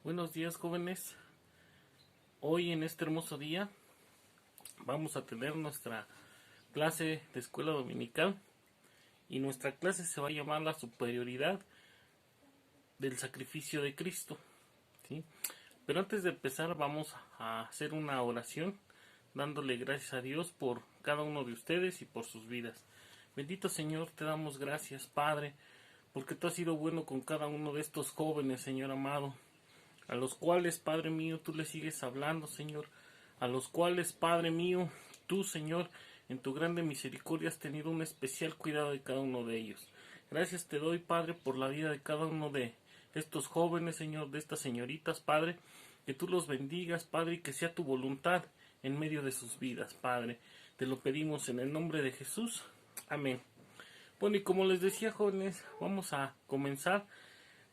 Buenos días, jóvenes. Hoy en este hermoso día vamos a tener nuestra clase de escuela dominical y nuestra clase se va a llamar la superioridad del sacrificio de Cristo, ¿sí? Pero antes de empezar vamos a hacer una oración dándole gracias a Dios por cada uno de ustedes y por sus vidas. Bendito Señor, te damos gracias, Padre, porque tú has sido bueno con cada uno de estos jóvenes, Señor amado, a los cuales, Padre mío, tú les sigues hablando, Señor, a los cuales, Padre mío, tú, Señor, en tu grande misericordia has tenido un especial cuidado de cada uno de ellos. Gracias te doy, Padre, por la vida de cada uno de estos jóvenes, Señor, de estas señoritas, Padre, que tú los bendigas, Padre, y que sea tu voluntad en medio de sus vidas, Padre. Te lo pedimos en el nombre de Jesús. Amén. Bueno, y como les decía, jóvenes, vamos a comenzar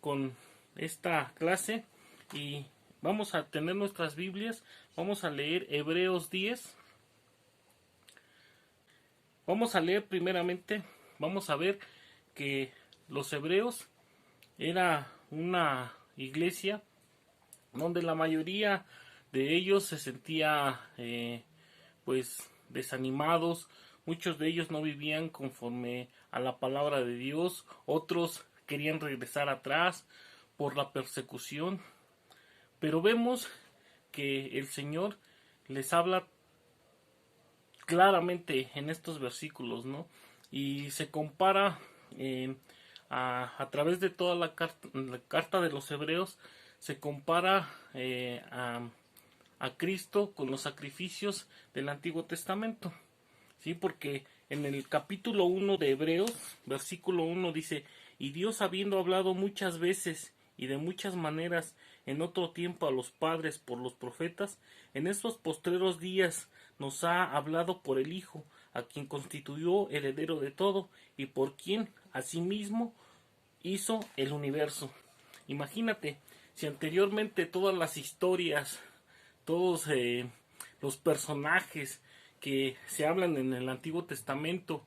con esta clase y vamos a tener nuestras Biblias. Vamos a leer Hebreos 10. Vamos a leer primeramente, vamos a ver que los hebreos era una iglesia donde la mayoría de ellos se sentía pues desanimados. Muchos de ellos no vivían conforme a la palabra de Dios, otros querían regresar atrás por la persecución, pero vemos que el Señor les habla claramente en estos versículos, ¿no? Y se compara a través de toda la carta de los hebreos, se compara a Cristo con los sacrificios del Antiguo Testamento, ¿sí? Porque en el capítulo 1 de Hebreos, versículo 1 dice: y Dios, habiendo hablado muchas veces y de muchas maneras en otro tiempo a los padres por los profetas, en estos postreros días nos ha hablado por el Hijo, a quien constituyó heredero de todo y por quien asimismo hizo el universo. Imagínate, si anteriormente todas las historias, todos los personajes que se hablan en el Antiguo Testamento,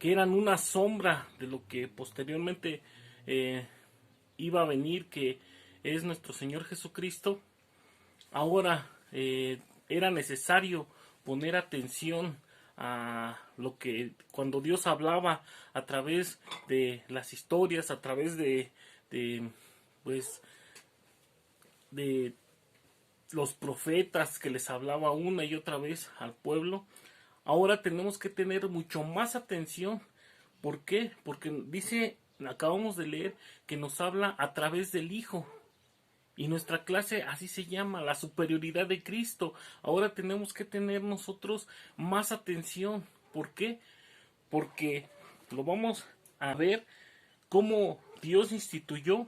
que eran una sombra de lo que posteriormente iba a venir, que es nuestro Señor Jesucristo, ahora era necesario poner atención a lo que cuando Dios hablaba a través de las historias, a través pues de los profetas que les hablaba una y otra vez al pueblo. Ahora tenemos que tener mucho más atención. ¿Por qué? Porque dice, acabamos de leer, que nos habla a través del Hijo. Y nuestra clase así se llama, la superioridad de Cristo. Ahora tenemos que tener nosotros más atención. ¿Por qué? Porque lo vamos a ver cómo Dios instituyó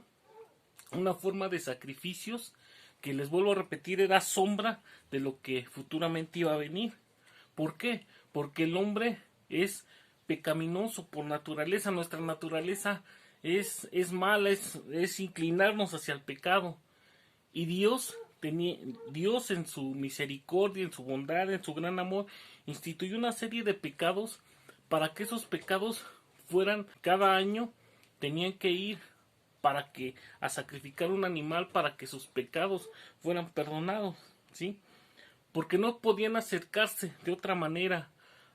una forma de sacrificios que, les vuelvo a repetir, era sombra de lo que futuramente iba a venir. ¿Por qué? Porque el hombre es pecaminoso por naturaleza. Nuestra naturaleza es mala, es inclinarnos hacia el pecado. Y Dios en su misericordia, en su bondad, en su gran amor, instituyó una serie de pecados para que esos pecados fueran cada año, tenían que ir para que a sacrificar un animal para que sus pecados fueran perdonados, ¿sí? Porque no podían acercarse de otra manera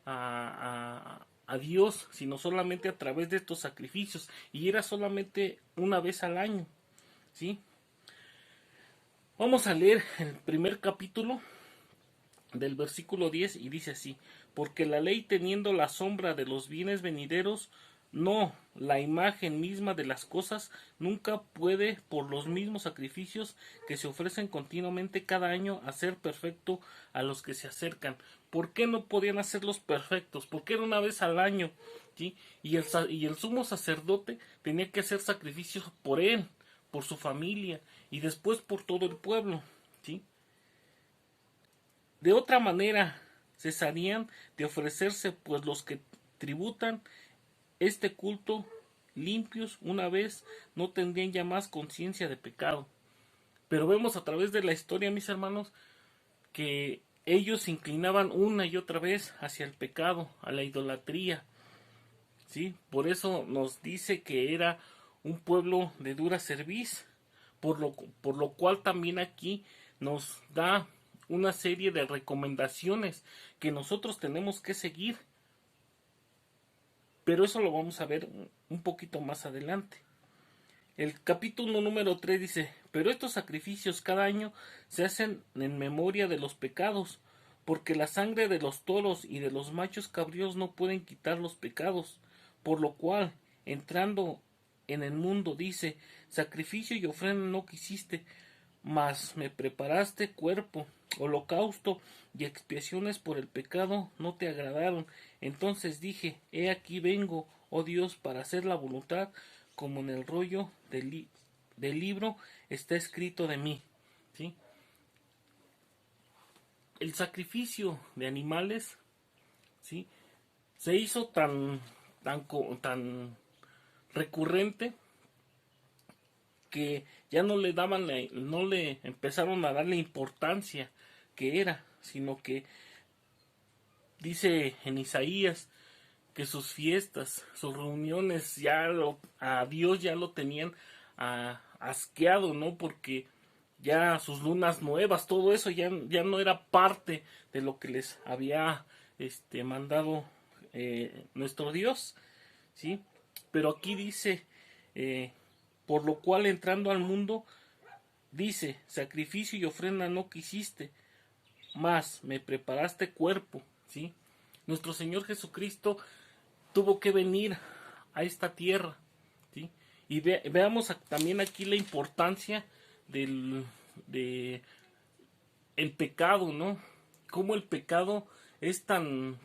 a Dios, sino solamente a través de estos sacrificios, y era solamente una vez al año, ¿sí? Vamos a leer el primer capítulo del versículo 10 y dice así: porque la ley, teniendo la sombra de los bienes venideros, no la imagen misma de las cosas, nunca puede, por los mismos sacrificios que se ofrecen continuamente cada año, hacer perfecto a los que se acercan. ¿Por qué no podían hacerlos perfectos? Porque era una vez al año, ¿sí? Y el sumo sacerdote tenía que hacer sacrificios por él, por su familia y después por todo el pueblo, ¿sí? De otra manera cesarían de ofrecerse, pues los que tributan este culto limpios una vez no tendrían ya más conciencia de pecado. Pero vemos a través de la historia, mis hermanos, que ellos se inclinaban una y otra vez hacia el pecado, a la idolatría, ¿sí? Por eso nos dice que era un pueblo de dura cerviz, por lo cual también aquí nos da una serie de recomendaciones que nosotros tenemos que seguir. Pero eso lo vamos a ver un poquito más adelante. El capítulo número 3 dice: pero estos sacrificios cada año se hacen en memoria de los pecados, porque la sangre de los toros y de los machos cabríos no pueden quitar los pecados. Por lo cual, entrando en el mundo, dice: sacrificio y ofrenda no quisiste, mas me preparaste cuerpo. Holocausto y expiaciones por el pecado no te agradaron. Entonces dije: he aquí vengo, oh Dios, para hacer la voluntad, como en el rollo del libro está escrito de mí. ¿Sí? El sacrificio de animales, ¿sí?, se hizo tan recurrente que ya no le no le empezaron a dar la importancia que era, sino que dice en Isaías que sus fiestas, sus reuniones, a Dios ya lo tenían asqueado, ¿no? Porque ya sus lunas nuevas, todo eso ya no era parte de lo que les había mandado nuestro Dios, ¿sí? Pero aquí dice, por lo cual entrando al mundo, dice: sacrificio y ofrenda no quisiste, mas me preparaste cuerpo, ¿sí? Nuestro Señor Jesucristo tuvo que venir a esta tierra, ¿sí? Y veamos también aquí la importancia de el pecado, ¿no? Cómo el pecado es tan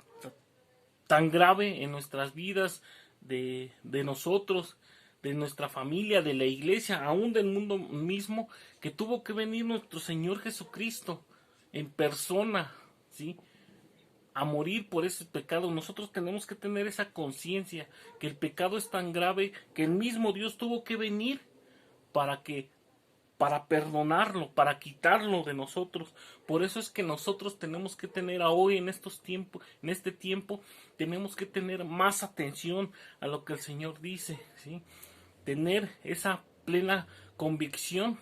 grave en nuestras vidas, de nosotros, de nuestra familia, de la iglesia, aún del mundo mismo, que tuvo que venir nuestro Señor Jesucristo en persona, ¿sí?, a morir por ese pecado. Nosotros tenemos que tener esa conciencia que el pecado es tan grave que el mismo Dios tuvo que venir para perdonarlo, para quitarlo de nosotros. Por eso es que nosotros tenemos que tener hoy en este tiempo, tenemos que tener más atención a lo que el Señor dice, ¿sí? Tener esa plena convicción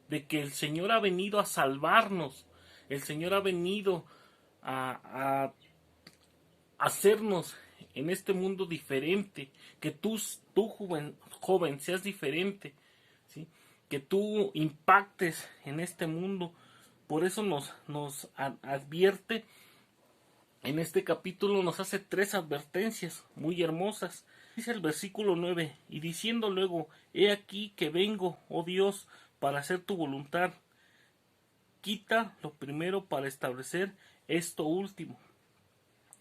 de que el Señor ha venido a salvarnos, el Señor ha venido a hacernos en este mundo diferente, que tú joven seas diferente, ¿sí?, que tú impactes en este mundo. Por eso nos advierte en este capítulo, nos hace 3 advertencias muy hermosas. Dice el versículo 9: y diciendo luego: he aquí que vengo, oh Dios, para hacer tu voluntad. Quita lo primero para establecer esto último.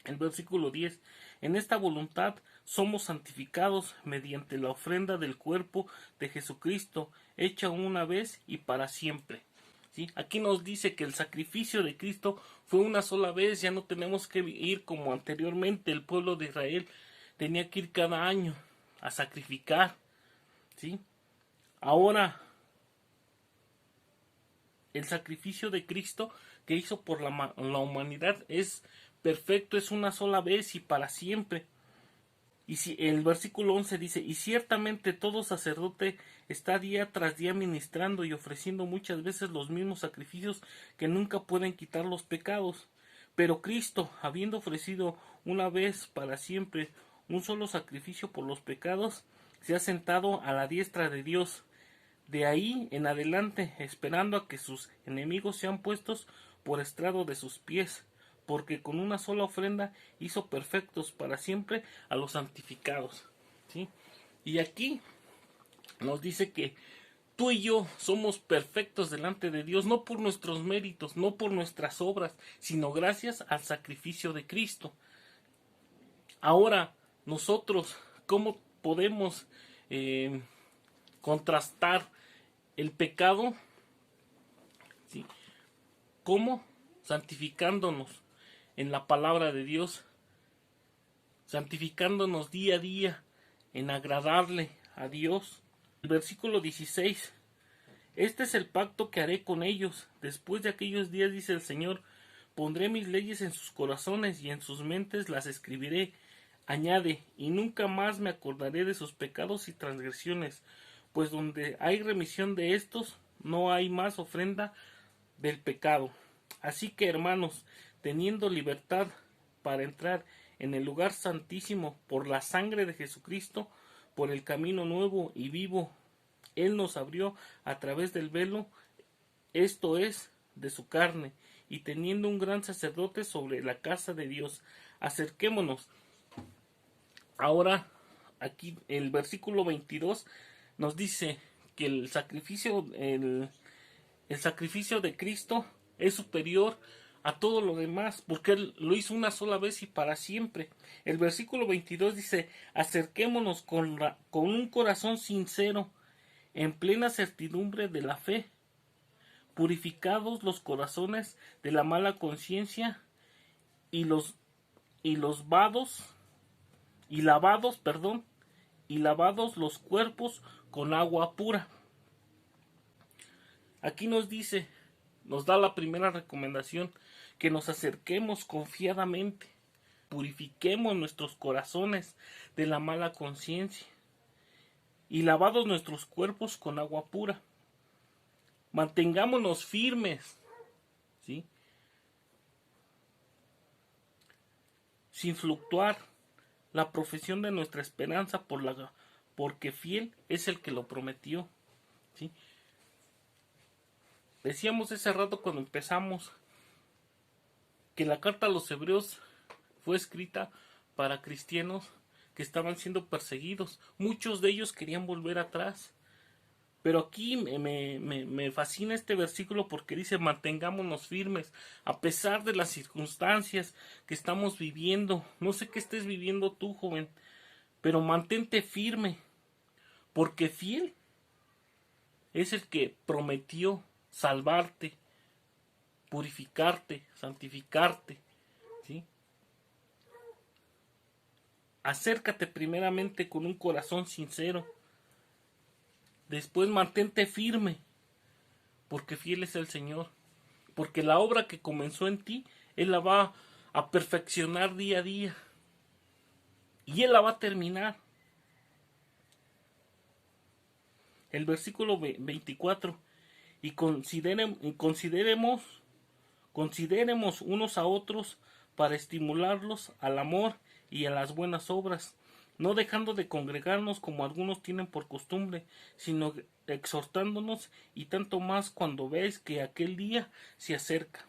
El versículo 10: en esta voluntad somos santificados mediante la ofrenda del cuerpo de Jesucristo, hecha una vez y para siempre. ¿Sí? Aquí nos dice que el sacrificio de Cristo fue una sola vez, ya no tenemos que ir como anteriormente el pueblo de Israel tenía que ir cada año a sacrificar, ¿sí? Ahora el sacrificio de Cristo que hizo por la humanidad es perfecto, es una sola vez y para siempre. Y si el versículo 11 dice: y ciertamente todo sacerdote está día tras día ministrando y ofreciendo muchas veces los mismos sacrificios que nunca pueden quitar los pecados. Pero Cristo, habiendo ofrecido una vez para siempre un solo sacrificio por los pecados, se ha sentado a la diestra de Dios. De ahí en adelante, esperando a que sus enemigos sean puestos por estrado de sus pies, porque con una sola ofrenda hizo perfectos para siempre a los santificados, ¿sí? Y aquí nos dice que tú y yo somos perfectos delante de Dios, no por nuestros méritos, no por nuestras obras, sino gracias al sacrificio de Cristo. Ahora, nosotros, ¿cómo podemos contrastar el pecado? ¿Sí? ¿Cómo? Santificándonos en la palabra de Dios, santificándonos día a día en agradarle a Dios. El versículo 16: este es el pacto que haré con ellos después de aquellos días, dice el Señor. Pondré mis leyes en sus corazones y en sus mentes las escribiré. Añade: y nunca más me acordaré de sus pecados y transgresiones, pues donde hay remisión de estos, no hay más ofrenda del pecado. Así que, hermanos, teniendo libertad para entrar en el lugar santísimo por la sangre de Jesucristo, por el camino nuevo y vivo, Él nos abrió a través del velo, esto es, de su carne, y teniendo un gran sacerdote sobre la casa de Dios, acerquémonos. Ahora, aquí el versículo 22 nos dice que el sacrificio de Cristo es superior a todo lo demás, porque Él lo hizo una sola vez y para siempre. El versículo 22 dice, acerquémonos con un corazón sincero, en plena certidumbre de la fe, purificados los corazones de la mala conciencia y lavados los cuerpos con agua pura. Aquí nos da la primera recomendación, que nos acerquemos confiadamente, purifiquemos nuestros corazones de la mala conciencia y lavados nuestros cuerpos con agua pura. Mantengámonos firmes, ¿sí?, sin fluctuar la profesión de nuestra esperanza porque fiel es el que lo prometió, ¿sí? Decíamos ese rato cuando empezamos que la carta a los hebreos fue escrita para cristianos que estaban siendo perseguidos. Muchos de ellos querían volver atrás. Pero aquí me fascina este versículo porque dice, mantengámonos firmes a pesar de las circunstancias que estamos viviendo. No sé qué estés viviendo tú, joven, pero mantente firme, porque fiel es el que prometió salvarte, purificarte, santificarte, ¿sí? Acércate primeramente con un corazón sincero. Después mantente firme, porque fiel es el Señor. Porque la obra que comenzó en ti, Él la va a perfeccionar día a día. Y Él la va a terminar. El versículo 24. Y consideremos unos a otros para estimularlos al amor y a las buenas obras, no dejando de congregarnos como algunos tienen por costumbre, sino exhortándonos, y tanto más cuando veis que aquel día se acerca.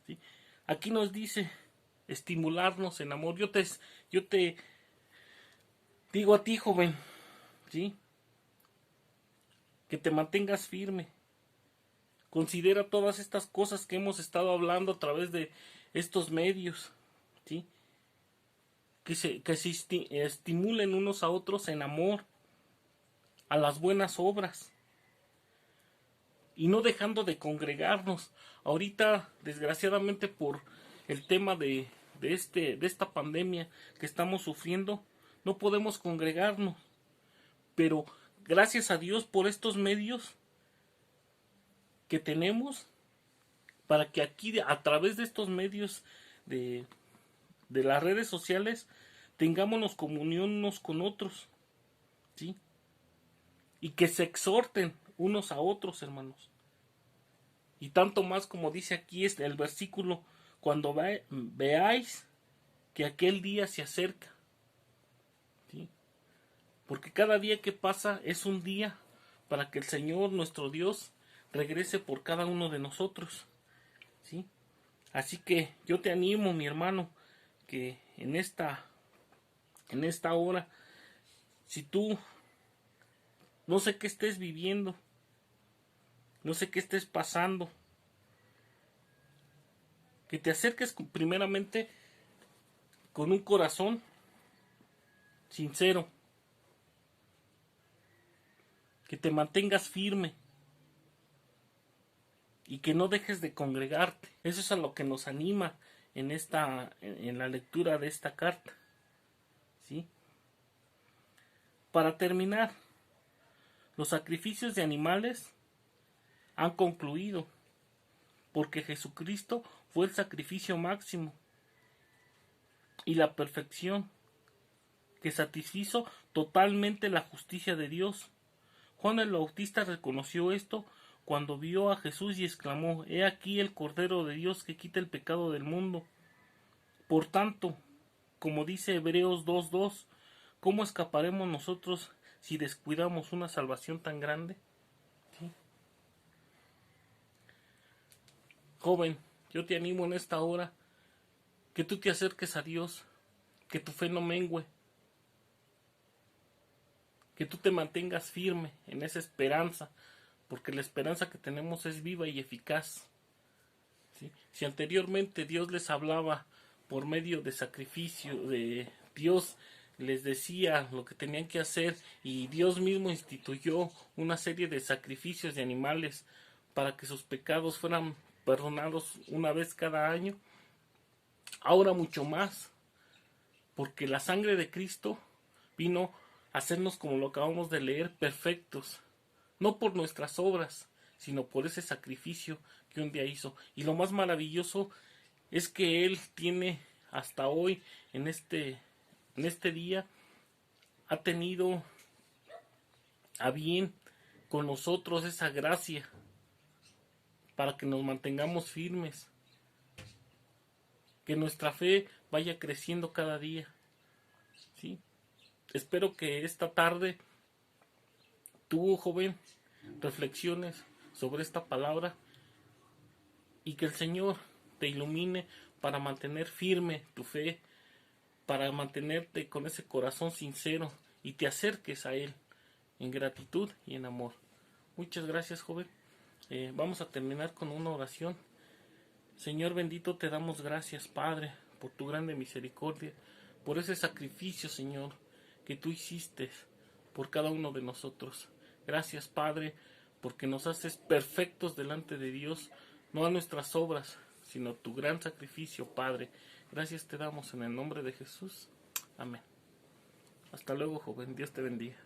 ¿Sí? Aquí nos dice estimularnos en amor. Yo te digo a ti, joven, ¿sí?, que te mantengas firme. Considera todas estas cosas que hemos estado hablando a través de estos medios, ¿sí?, que se estimulen unos a otros en amor, a las buenas obras, y no dejando de congregarnos. Ahorita, desgraciadamente, por el tema de esta pandemia que estamos sufriendo, no podemos congregarnos, pero gracias a Dios por estos medios que tenemos, para que aquí, a través de estos medios de las redes sociales, tengámonos comunión unos con otros, ¿sí?, y que se exhorten unos a otros, hermanos. Y tanto más, como dice aquí el versículo, cuando veáis que aquel día se acerca, ¿sí?, porque cada día que pasa es un día para que el Señor nuestro Dios regrese por cada uno de nosotros, ¿sí? Así que yo te animo, mi hermano, que en esta hora, si tú no sé qué estés viviendo, no sé qué estés pasando, que te acerques primeramente con un corazón sincero, que te mantengas firme y que no dejes de congregarte. Eso es a lo que nos anima en la lectura de esta carta, ¿sí? Para terminar, los sacrificios de animales han concluido, porque Jesucristo fue el sacrificio máximo y la perfección que satisfizo totalmente la justicia de Dios. Juan el Bautista reconoció esto cuando vio a Jesús y exclamó: He aquí el Cordero de Dios que quita el pecado del mundo. Por tanto, como dice Hebreos 2:2, ¿cómo escaparemos nosotros si descuidamos una salvación tan grande? ¿Sí? Joven, yo te animo en esta hora que tú te acerques a Dios, que tu fe no mengüe, que tú te mantengas firme en esa esperanza, porque la esperanza que tenemos es viva y eficaz. ¿Sí? Si anteriormente Dios les hablaba por medio de sacrificio, de Dios les decía lo que tenían que hacer y Dios mismo instituyó una serie de sacrificios de animales para que sus pecados fueran perdonados una vez cada año, ahora mucho más, porque la sangre de Cristo vino a hacernos, como lo acabamos de leer, perfectos, no por nuestras obras, sino por ese sacrificio que un día hizo. Y lo más maravilloso es que Él tiene hasta hoy, en este día, ha tenido a bien con nosotros esa gracia para que nos mantengamos firmes, que nuestra fe vaya creciendo cada día. ¿Sí? Espero que esta tarde tú, joven, reflexiones sobre esta palabra y que el Señor te ilumine para mantener firme tu fe, para mantenerte con ese corazón sincero y te acerques a Él en gratitud y en amor. Muchas gracias, joven. Vamos a terminar con una oración. Señor bendito, te damos gracias, Padre, por tu grande misericordia, por ese sacrificio, Señor, que tú hiciste por cada uno de nosotros. Gracias, Padre, porque nos haces perfectos delante de Dios, no a nuestras obras, sino tu gran sacrificio, Padre. Gracias te damos en el nombre de Jesús. Amén. Hasta luego, joven. Dios te bendiga.